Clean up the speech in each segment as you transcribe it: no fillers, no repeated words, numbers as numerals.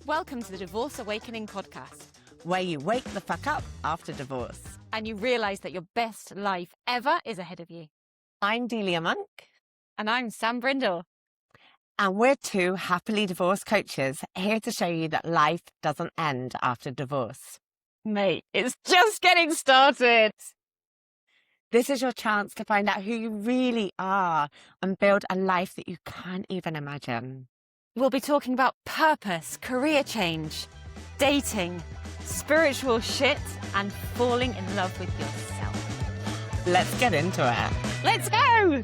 Welcome to the Divorce Awakening podcast, where you wake the fuck up after divorce. and you realise that your best life ever is ahead of you. I'm Delia Monk, And I'm Sam Brindle. and we're two happily divorced coaches here to show you that life doesn't end after divorce. Mate, it's just getting started. This is your chance to find out who you really are and build a life that you can't even imagine. We'll be talking about purpose, career change, dating, spiritual shit, and falling in love with yourself. Let's get into it. Let's go!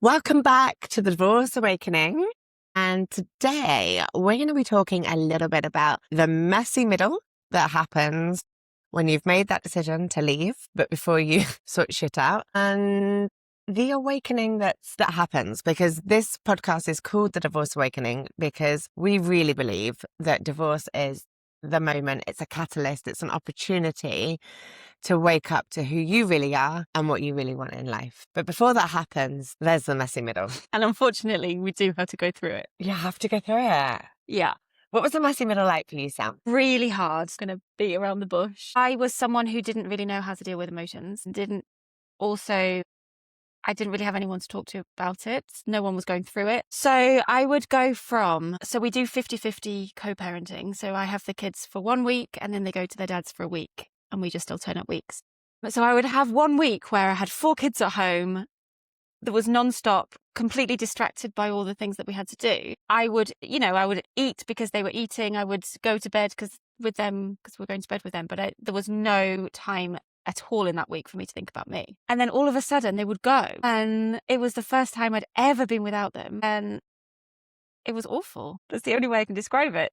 Welcome back to the Divorce Awakening. And today we're going to be talking a little bit about the messy middle that happens when you've made that decision to leave, but before you sort shit out, and the awakening that happens, because this podcast is called The Divorce Awakening because we really believe that divorce is the moment. It's a catalyst. It's an opportunity to wake up to who you really are and what you really want in life. But before that happens, there's the messy middle. And unfortunately, we do have to go through it. You have to go through it. Yeah. What was the messy middle like for you, Sam? Really hard. It's going to beat around the bush. I was someone who didn't really know how to deal with emotions and I didn't really have anyone to talk to about it. No one was going through it. So I would go so we do 50-50 co-parenting. So I have the kids for 1 week and then they go to their dads for a week and we just alternate weeks. So I would have 1 week where I had 4 kids at home. That was nonstop, completely distracted by all the things that we had to do. I would eat because they were eating. I would go to bed because we're going to bed with them. But there was no time at all in that week for me to think about me. And then all of a sudden they would go. And it was the first time I'd ever been without them. And it was awful. That's the only way I can describe it.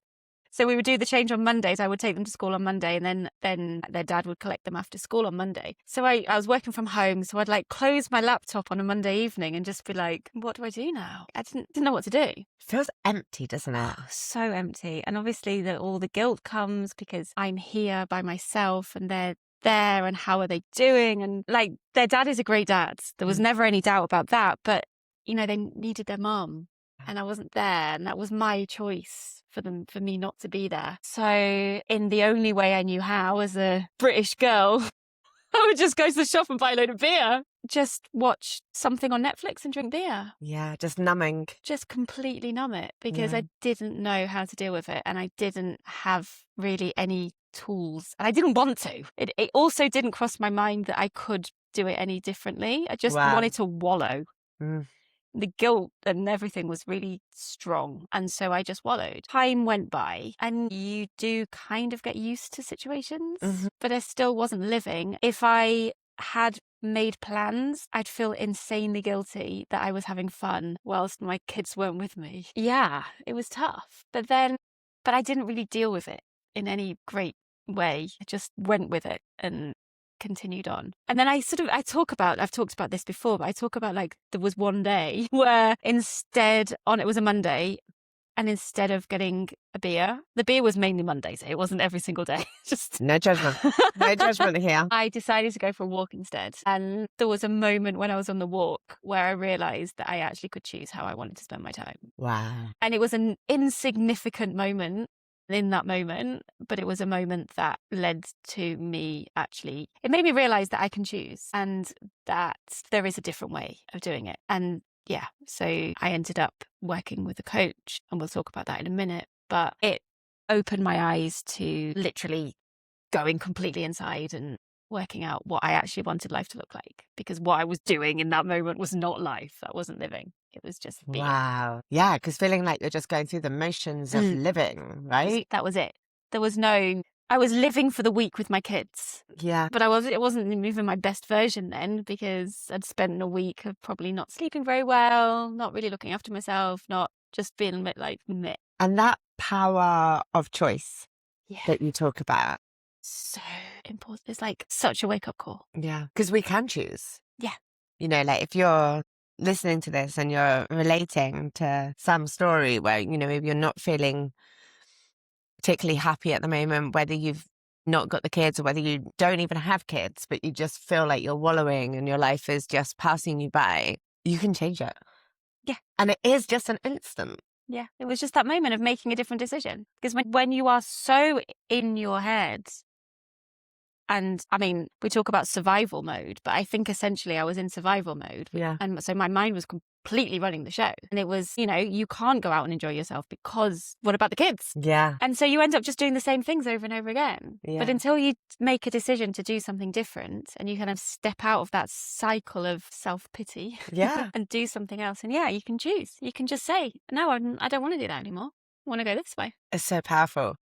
So we would do the change on Mondays. I would take them to school on Monday and then their dad would collect them after school on Monday. So I was working from home. So I'd close my laptop on a Monday evening and just be like, what do I do now? I didn't know what to do. It feels empty, doesn't it? Oh, so empty. And obviously all the guilt comes because I'm here by myself and they're there and how are they doing? And their dad is a great dad. There was never any doubt about that. But, they needed their mum and I wasn't there. And that was my choice for me not to be there. So in the only way I knew how as a British girl, I would just go to the shop and buy a load of beer. Just watch something on Netflix and drink beer. Yeah, just numbing. Just completely numb it because I didn't know how to deal with it. And I didn't have really any tools. And I didn't want to. It also didn't cross my mind that I could do it any differently. I just wanted to wallow. The guilt and everything was really strong. And so I just wallowed. Time went by and you do kind of get used to situations, but I still wasn't living. If I had made plans, I'd feel insanely guilty that I was having fun whilst my kids weren't with me. Yeah, it was tough. But I didn't really deal with it in any great way. I just went with it and continued on. And then I've talked about this before, but I talk about there was one day where it was a Monday, and instead of getting a beer, the beer was mainly Mondays. It wasn't every single day. Just no judgment. No judgment here. I decided to go for a walk instead. And there was a moment when I was on the walk where I realized that I actually could choose how I wanted to spend my time. Wow. And it was an insignificant moment in that moment, but it was a moment that led to me it made me realize that I can choose and that there is a different way of doing it. And yeah, so I ended up working with a coach, and we'll talk about that in a minute, but it opened my eyes to literally going completely inside and working out what I actually wanted life to look like, because what I was doing in that moment was not life. That wasn't living. It was just being. Wow. Yeah, because feeling like you're just going through the motions of living, right? That was it. I was living for the week with my kids. Yeah. But it wasn't even my best version then, because I'd spent a week of probably not sleeping very well, not really looking after myself, not just being a bit like meh. And that power of choice that you talk about. So important. It's such a wake-up call. Yeah. Because we can choose. Yeah. If you're listening to this and you're relating to Sam's story where, maybe you're not feeling particularly happy at the moment, whether you've not got the kids or whether you don't even have kids, but you just feel like you're wallowing and your life is just passing you by, you can change it. Yeah. And it is just an instant. Yeah. It was just that moment of making a different decision. Because when you are so in your head, and I mean, we talk about survival mode, but I think essentially I was in survival mode. Yeah. And so my mind was completely running the show. And it was, you can't go out and enjoy yourself because what about the kids? Yeah. And so you end up just doing the same things over and over again. Yeah. But until you make a decision to do something different and you kind of step out of that cycle of self-pity Yeah. and do something else. And yeah, you can choose. You can just say, no, I don't want to do that anymore. I want to go this way. It's so powerful.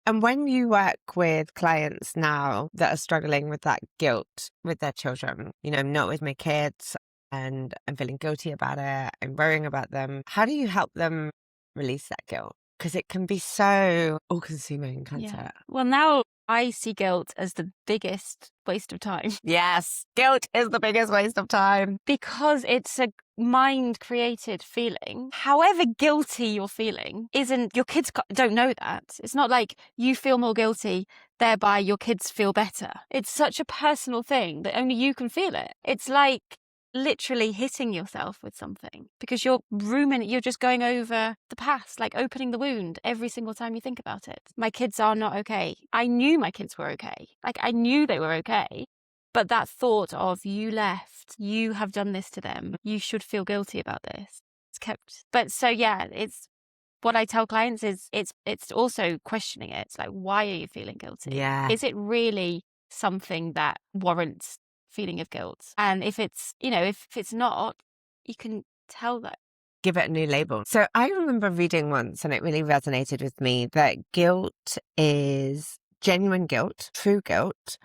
And when you work with clients now that are struggling with that guilt with their children, I'm not with my kids and I'm feeling guilty about it, I'm worrying about them, how do you help them release that guilt? Because it can be so all-consuming, can't it? Well, now I see guilt as the biggest waste of time. Yes, guilt is the biggest waste of time. Because it's a mind-created feeling. However guilty you're feeling isn't, your kids don't know that. It's not like you feel more guilty, thereby your kids feel better. It's such a personal thing that only you can feel it. It's like literally hitting yourself with something because you're just going over the past, like opening the wound every single time you think about it. My kids are not okay. I knew my kids were okay. Like I knew they were okay. But that thought of you left, you have done this to them, you should feel guilty about this. It's kept. But so yeah, it's what I tell clients is it's also questioning it. It's like, why are you feeling guilty? Yeah. Is it really something that warrants feeling of guilt? And if it's, if it's not, you can tell that. Give it a new label. So I remember reading once, and it really resonated with me, that guilt is genuine guilt, true guilt,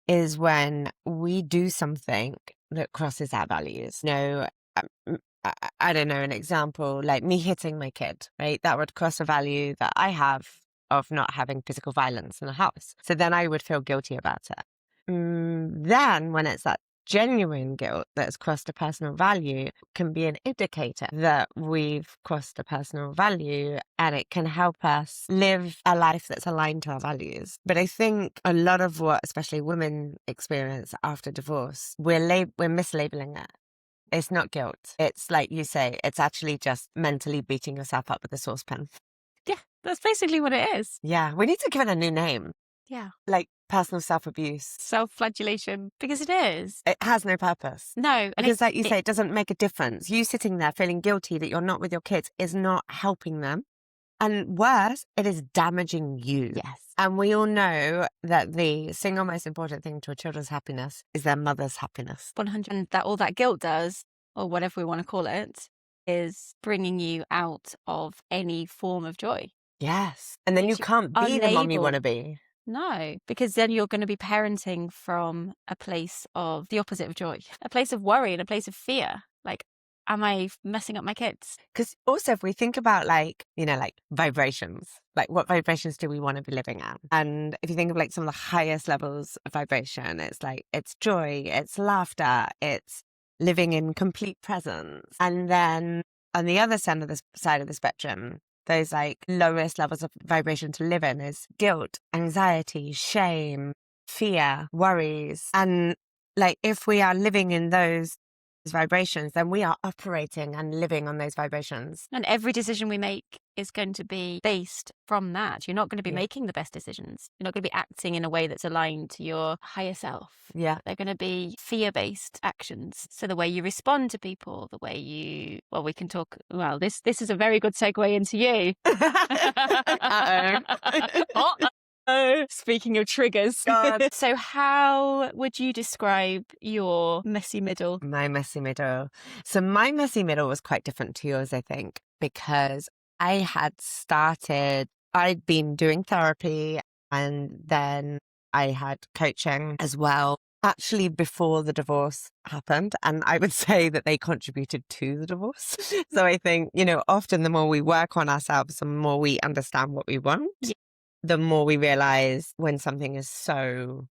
is when we do something that crosses our values. I don't know, an example, like me hitting my kid, right? That would cross a value that I have of not having physical violence in the house. So then I would feel guilty about it. Then when it's that genuine guilt that's crossed a personal value, can be an indicator that we've crossed a personal value, and it can help us live a life that's aligned to our values. But I think a lot of what especially women experience after divorce, we're mislabeling it. It's not guilt. It's like you say, it's actually just mentally beating yourself up with a saucepan. Yeah, that's basically what it is. Yeah, we need to give it a new name. Yeah. Like personal self-abuse. Self-flagellation, because it is. It has no purpose. No. Because like you say, it doesn't make a difference. You sitting there feeling guilty that you're not with your kids is not helping them. And worse, it is damaging you. Yes. And we all know that the single most important thing to a children's happiness is their mother's happiness. 100. And that all that guilt does, or whatever we want to call it, is bringing you out of any form of joy. Yes. And then you can't be the mom you want to be. No, because then you're going to be parenting from a place of the opposite of joy, a place of worry and a place of fear. Like, am I messing up my kids? Because also if we think about like vibrations, like what vibrations do we want to be living at? And if you think of like some of the highest levels of vibration, it's like, it's joy, it's laughter, it's living in complete presence. And then on the other side of the spectrum, those like lowest levels of vibration to live in is guilt, anxiety, shame, fear, worries. And like if we are living in those vibrations, then we are operating and living on those vibrations. And every decision we make is going to be based from that. You're not going to be making the best decisions. You're not going to be acting in a way that's aligned to your higher self. Yeah. They're going to be fear-based actions. So the way you respond to people, the way we can talk, this is a very good segue into you. Speaking of triggers. So how would you describe your messy middle? My messy middle. So my messy middle was quite different to yours, I think, because I'd been doing therapy, and then I had coaching as well, actually before the divorce happened. And I would say that they contributed to the divorce. So I think, often the more we work on ourselves, the more we understand what we want. Yeah. The more we realize when something is so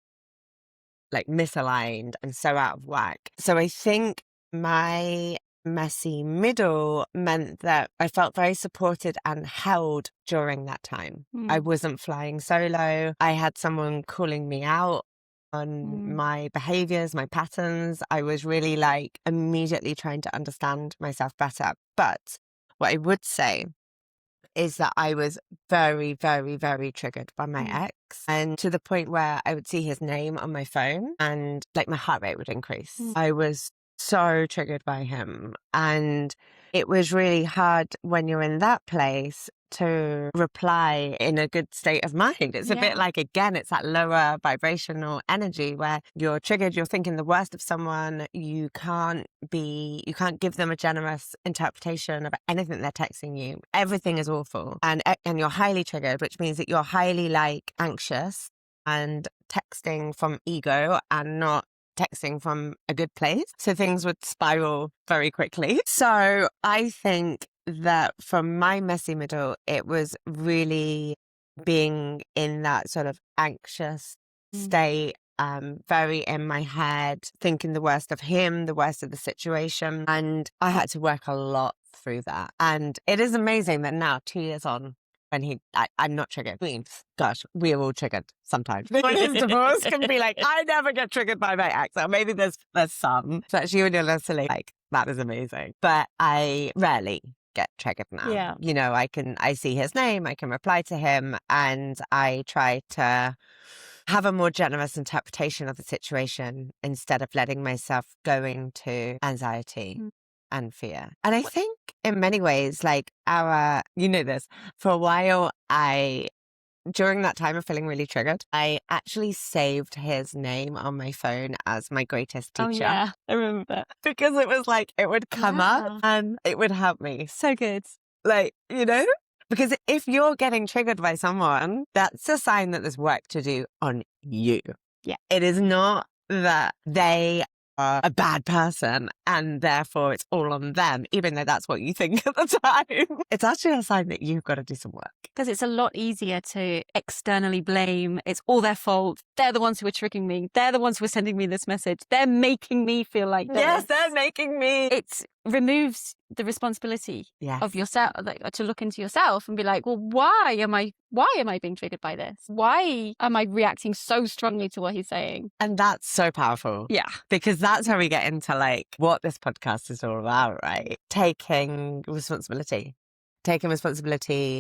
like misaligned and so out of whack. So I think my messy middle meant that I felt very supported and held during that time. I wasn't flying solo. I had someone calling me out on my behaviors, my patterns. I was really like immediately trying to understand myself better. But what I would say is that I was very, very, very triggered by my ex, and to the point where I would see his name on my phone and like my heart rate would increase. I was so triggered by him, and it was really hard when you're in that place to reply in a good state of mind. It's a bit like, again, it's that lower vibrational energy where you're triggered, you're thinking the worst of someone, you can't give them a generous interpretation of anything they're texting you. Everything is awful. And you're highly triggered, which means that you're highly like anxious and texting from ego and not texting from a good place. So things would spiral very quickly. So I think that from my messy middle, it was really being in that sort of anxious state, very in my head, thinking the worst of him, the worst of the situation. And I had to work a lot through that. And it is amazing that now, 2 years on, when I'm not triggered. I mean, gosh, we're all triggered sometimes. When his divorce can be like, I never get triggered by my ex. Or maybe there's some. So actually, when you're listening, like, that is amazing. But I rarely get triggered now. Yeah. You know, I see his name, I can reply to him, and I try to have a more generous interpretation of the situation instead of letting myself go into anxiety and fear. And I think in many ways, like you know this, for a while, during that time of feeling really triggered, I actually saved his name on my phone as my greatest teacher. Oh yeah, I remember that. Because it was like, it would come up and it would help me. So good. Like, you know? Because if you're getting triggered by someone, that's a sign that there's work to do on you. Yeah. It is not that they are a bad person and therefore it's all on them, even though that's what you think at the time. It's actually a sign that you've got to do some work. Because it's a lot easier to externally blame. It's all their fault. They're the ones who are triggering me. They're the ones who are sending me this message. They're making me feel like this. Yes, they're making me. It removes the responsibility of yourself, like, to look into yourself and be like, well, why am I being triggered by this? Why am I reacting so strongly to what he's saying? And that's so powerful. Yeah. Because that's how we get into like what this podcast is all about, right? Taking responsibility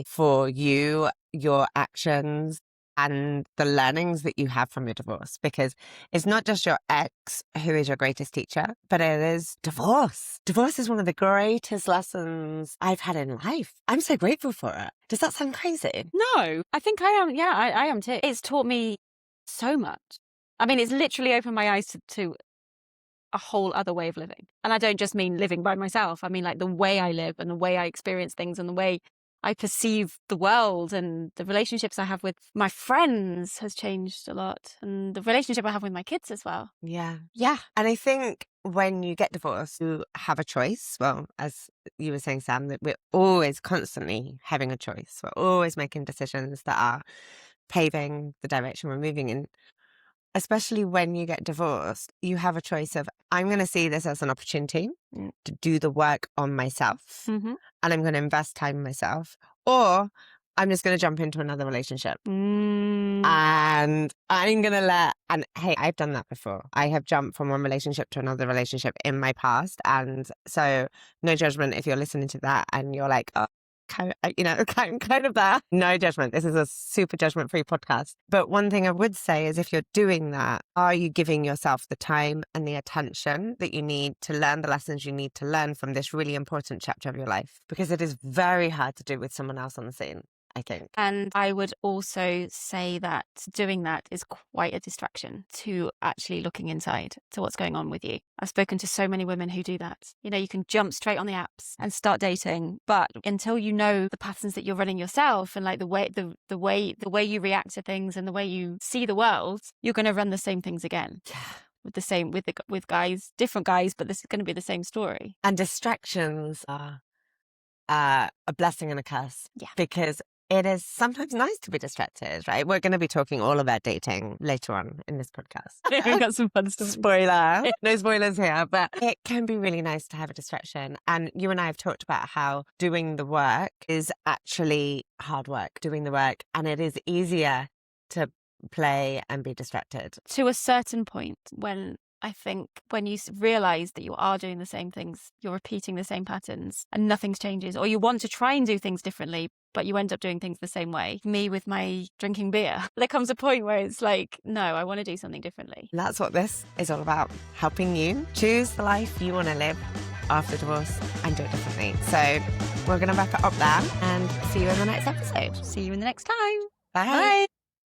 for you, your actions, and the learnings that you have from your divorce. Because it's not just your ex who is your greatest teacher, but it is divorce. Divorce is one of the greatest lessons I've had in life. I'm so grateful for it. Does that sound crazy? No, I think I am. Yeah, I am too. It's taught me so much. I mean, it's literally opened my eyes to a whole other way of living. And I don't just mean living by myself. I mean like the way I live and the way I experience things and the way I perceive the world, and the relationships I have with my friends has changed a lot, and the relationship I have with my kids as well. Yeah. Yeah. And I think when you get divorced, you have a choice. Well, as you were saying, Sam, that we're always constantly having a choice. We're always making decisions that are paving the direction we're moving in. Especially when you get divorced, you have a choice of, I'm going to see this as an opportunity to do the work on myself, and I'm going to invest time in myself, or I'm just going to jump into another relationship. And I'm going to and hey, I've done that before. I have jumped from one relationship to another relationship in my past. And so no judgment if you're listening to that and you're like, oh, kind of there. No judgment. This is a super judgment-free podcast. But one thing I would say is if you're doing that, are you giving yourself the time and the attention that you need to learn the lessons you need to learn from this really important chapter of your life? Because it is very hard to do with someone else on the scene, I think. And I would also say that doing that is quite a distraction to actually looking inside to what's going on with you. I've spoken to so many women who do that. You know, you can jump straight on the apps and start dating, but until you know the patterns that you're running yourself and like the way you react to things and the way you see the world, you're going to run the same things again. Yeah. With guys, different guys, but this is going to be the same story. And distractions are a blessing and a curse. Yeah. Because it is sometimes nice to be distracted, right? We're going to be talking all about dating later on in this podcast. We've got some fun stuff. Spoiler. No spoilers here, but it can be really nice to have a distraction. And you and I have talked about how doing the work is actually hard work, doing the work. And it is easier to play and be distracted. To a certain point, when I think when you realize that you are doing the same things, you're repeating the same patterns and nothing changes, or you want to try and do things differently, but you end up doing things the same way. Me with my drinking beer. There comes a point where it's like, no, I want to do something differently. And that's what this is all about, helping you choose the life you want to live after divorce and do it differently. So we're going to wrap it up there and see you in the next episode. See you in the next time. Bye. Bye.